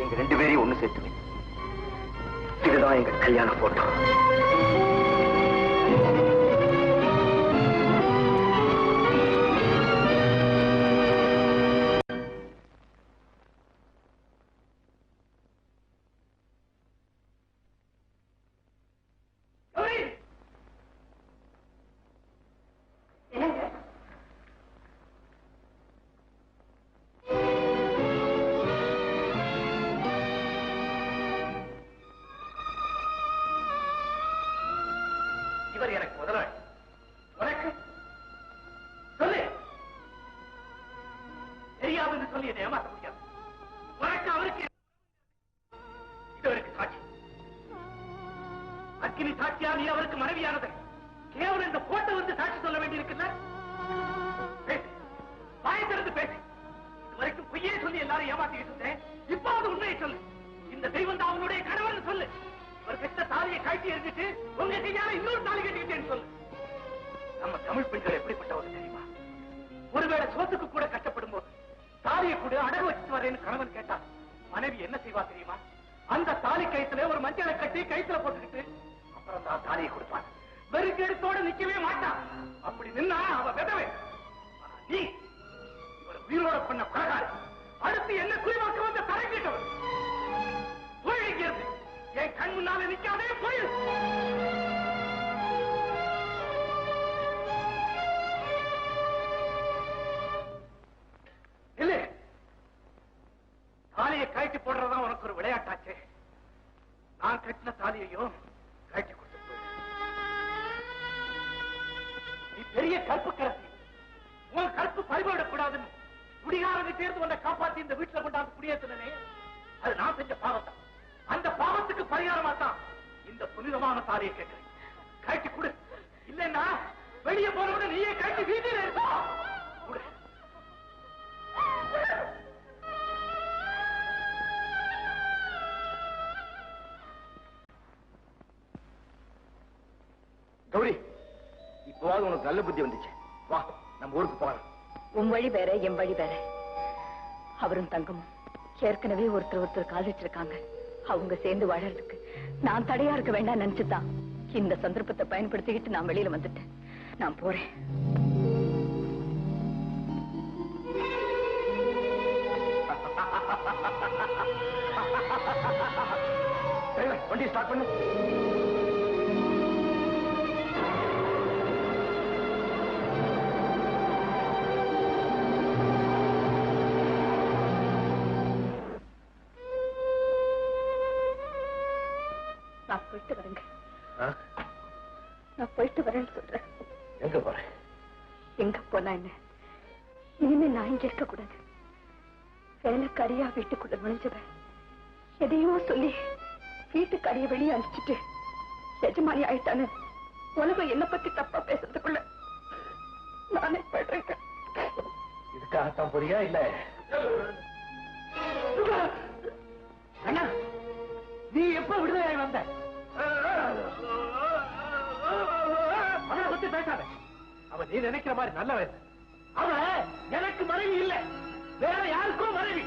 எங்க 2 பேரையும் ஒண்ணு சேர்த்து. இதுதான் எங்க கல்யாண போட்டோ. இவர் எனக்கு முதலாளி. உனக்கு சொல்லு, தெரியாதுன்னு சொல்லி என்னை ஏமாற்ற முடியாது. உனக்கு அவருக்கு இதுவரைக்கு சாட்சி. அக்கினி சாட்சியா நீ அவருக்கு மனைவியானது. கேவலம் இந்த போட்டோ வந்து சாட்சி சொல்ல வேண்டியிருக்குல்ல. பேசு, வாய் திறந்து பேசு. இதுவரைக்கும் பொய்யே சொல்லி எல்லாரும் ஏமாத்திக்கிட்டு இருந்தேன். இப்பாவது உண்மையை சொல்லு. இந்த தெய்வம் தான் அவனுடைய கணவன் சொல்லு. ஒரு கெட்ட தாலியை கட்டி இருந்துட்டு உங்க கையால இன்னொரு தாலி கட்டிக்கிட்டேன்னு சொல்லு. நம்ம தமிழ் பெண்கள் எப்படிப்பட்டவங்க தெரியுமா? ஒருவேளை சோத்துக்கு கூட கஷ்டப்படும் போது தாலியை கூட அடகு வச்சுட்டு வரேன்னு கணவன் கேட்டா மனைவி என்ன செய்வா தெரியுமா? அந்த தாலி கயித்துல ஒரு மஞ்சளை கட்டி கயித்துல போட்டுக்கிட்டு அப்புறம் தான் தாலியை கொடுப்பான். வெறுக்கெடுத்தோட நிக்கவே மாட்டான். அப்படி நின்னா அவ விதவை. நீ இவர் உயிரோட பண்ண கொலைகாரி. அடுத்து என்ன குறிவாக்க வந்த தரை கேட்டவர் போயிடுகிறது. என் கண் முன்னாலே நிக்காதே, போயிரு. இல்ல, தாலியை கழட்டி போடுறதா உனக்கு ஒரு விளையாட்டாச்சு. நான் கட்டின தாலியையும் கழட்டி கொடுத்து போயிரு. நீ பெரிய கற்பு கரசி. உன் கற்பு பறிபோடக்கூடாதுன்னு குடிகாரங்க சேர்ந்து உன்னை காப்பாத்தி இந்த வீட்டுல கொண்டாந்து குடியேற்றினே, அது நான் செஞ்ச பாவம் தான். அந்த பாவத்துக்கு பரிகாரமா தான் இந்த புனிதமான தாலியை கேட்கிறேன். கழட்டி கொடு. இல்லைன்னா வெளியே போனோட நீயே கழட்டி வீதியில இருப்பா. கௌரி, இப்போவாது உனக்கு நல்ல புத்தி வந்துச்சு. வா, நம்ம ஊருக்கு போகலாம். உன் வழி வேற, என் வழி வேற. அவரும் தங்கமும் ஏற்கனவே ஒருத்தர் காதலிச்சிருக்காங்க. அவங்க சேர்ந்து வாழறதுக்கு நான் தடையா இருக்க வேண்டாம் நினைச்சுதான் இந்த சந்தர்ப்பத்தை பயன்படுத்திக்கிட்டு நான் வெளியில வந்துட்டேன். நான் போறேன். வண்டி ஸ்டார்ட் பண்ணு. நான் போயிட்டு வரேங்க. நான் போயிட்டு வரேன்னு சொல்றேன். எங்க போறேன்? எங்க போனா என்ன? இனிமே நான் இங்க இருக்க கூடாது. வேலைக்காரியா வீட்டுக்குள்ள நுழைஞ்சவன் எதையோ சொல்லி வீட்டுக்காரிய வெளியே அனுப்பிச்சுட்டு எஜமானி ஆயிட்டானு உலகம் என்ன பத்தி தப்பா பேசுறதுக்குள்ள நானே போயிடுறேங்க. இதுக்காகத்தான் போறியா? இல்ல அண்ணா, நீ எப்ப விடுதலையாய் வந்த? அவனை பத்தி பேசாத. அவன் நீ நினைக்கிற மாதிரி நல்லவன். அவன் எனக்கு மனைவி இல்ல, வேற யாருக்கும் மனைவி.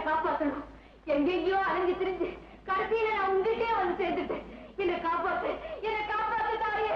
காப்பாற்றணும். எங்கெங்கயோ அலைஞ்சு திரிஞ்சு கடைசியில நான் உங்ககிட்டே வந்து சேர்ந்துட்டேன். என்னை காப்பாத்து, என்னை காப்பாத்து தாயே.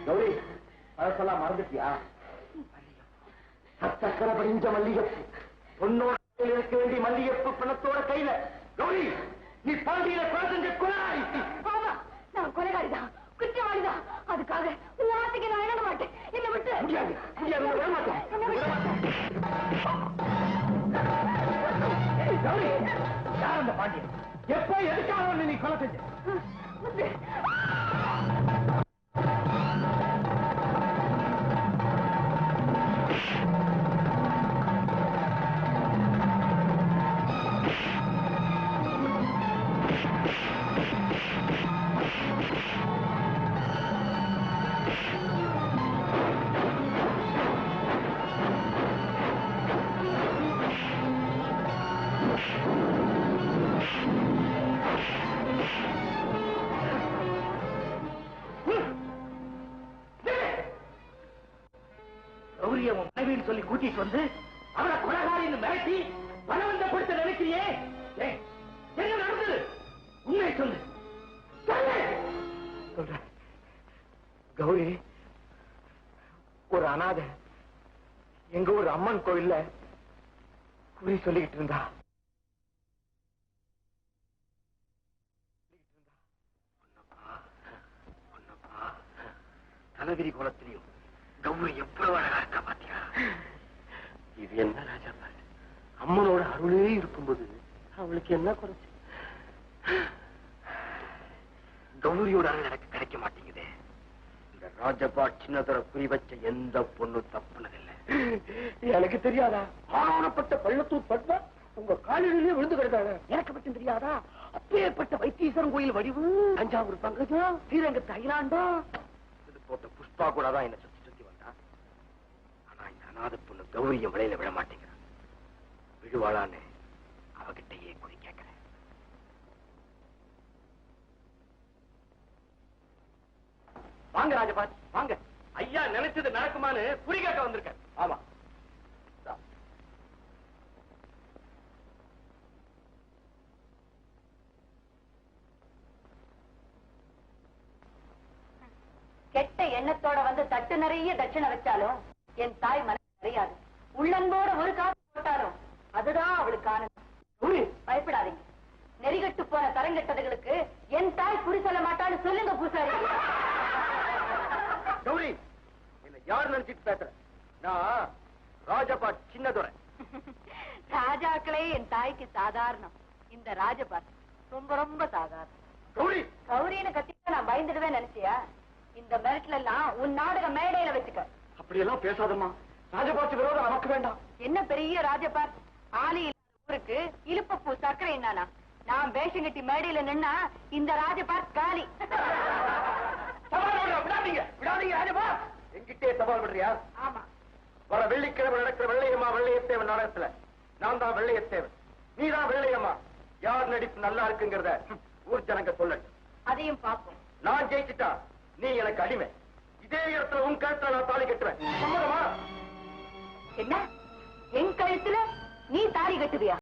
கௌரி, அதெல்லாம் மறந்துட்டியா? சக்கர படிஞ்ச மல்லிகைப்பூ, பொண்ணோட இருக்க வேண்டிய மல்லிகைப்பூ பணத்தோட கையில. கௌரி, நீ பாண்டியில குழந்தை கொலை. நான் கொலைகாரிதான், குற்றவாளிதான். அதுக்காக நாட்டுக்கு நான் இணங்க மாட்டேன். என்ன விட்டு முடியாது, முடியாது, விட மாட்டேன். கௌரி, யார் அந்த பாண்டியன்? எப்ப எதுக்காக நீ கொலை செஞ்ச? கௌரிய உன் மனைவின்னு சொல்லி கூட்டிட்டு வந்து அவளை கொலைகாரின்னு மிரட்டி பலவந்தப்படுத்த நினைக்கிறியே? என்ன நடந்தது? உண்மை சொல்லு. கௌரி ஒரு அனாதை எங்க ஒரு அம்மன் கோயில்ல குறி சொல்லிக்கிட்டு இருந்தா. தலவிரி கோலத்திலையும் கௌரி எவ்வளவு அழகா இருக்கா பாத்தியா? இது என்ன ராஜா பாரு, அம்மனோட அருளே இருக்கும்போது அவளுக்கு என்ன குறைச்சு? கௌரியோட அருள் எனக்கு கிடைக்க மாட்டேங்குதே. இந்த ராஜபா சின்னதர குறி வச்ச எந்த பொண்ணு தப்புனதில்லை. எனக்கு தெரியாதா? ஆனப்பட்ட பள்ளத்தூர் பட்பா உங்க காலிலேயே விழுந்து கிடக்காங்க. எனக்கு மட்டும் தெரியாதா? அப்பேற்பட்ட வைத்தீஸ்வரன் கோயில் வடிவு, தஞ்சாவூர் பங்கஜம், ஸ்ரீரங்கத்து அகிலாண்டம் போட்ட புஷ்பா கூட தான் என்ன சுத்தி சுத்தி வந்தா. ஆனா இந்த அநாத பொண்ணு கௌரிய மலையில விட மாட்டேங்கிறான். விழுவாளான்னு அவகிட்டயே குறி கேட்கிறேன். வாங்க ராஜபாத், வாங்க. ஐயா நினைச்சது நடக்குமான்னு குறி கேட்க வந்திருக்கேன். ஆமா, கெட்ட எண்ணத்தோட வந்து தட்டு நிறைய தட்சணை வச்சாலும் என் தாய் மனசு அறியாது. உள்ளன்போட ஒரு காசு போட்டாலும் அதுதான் அவளுக்கு ஆனந்தம். பயப்படாதீங்க. நெறிகட்டு போன தரங்கெட்டதுகளுக்கு என் தாய் குறி சொல்ல மாட்டான்னு சொல்லுங்க பூசாரி. கௌரி, என்ன யார் நினைச்சிட்டு பேசுற? நான் ராஜபாட் சின்னதுரை. ராஜாக்களே என் தாய்க்கு சாதாரணம். இந்த ராஜபாட் ரொம்ப ரொம்ப சாதாரணம். கௌரி, கௌரின்னு கத்திக்க நான் பயந்துடுவேன் நினைச்சியா? இந்த மிரட்டல எல்லாம் உன் நாடக மேடையில வச்சுக்க. அப்படியெல்லாம் பேசாதம்மா. ராஜபாட் விரோதம் நமக்கு வேண்டாம். என்ன பெரிய ராஜபாட்? ஆலி ஊருக்கு இழுப்பப்பூ சர்க்கரை என்னானா? நான் வேஷம் கட்டி மேடையில நின்னா இந்த ராஜபாட் காலி. விடாதீங்க, விடாதீங்க ராஜபாட். என்கிட்டே சவால் பண்றியா? ஆமா. வர வெள்ளிக்கிழமை நடக்கிற வெள்ளையம்மா வெள்ளையத்தேவன் நாடகத்துல நான் தான் வெள்ளையத்தேவன், நீ தான் வெள்ளையம்மா. யார் நடிப்பு நல்லா இருக்குங்கிறத ஊர் ஜனங்க சொல்லட்டும். அதையும் பார்ப்போம். நான் ஜெயிச்சுட்டா நீ எனக்கு அடிமை. இதே இடத்துல உன் கழுத்துல நான் தாலி கட்டுவேன். சம்மதமா? என்ன என் கழுத்துல நீ தாலி கட்டுவியா?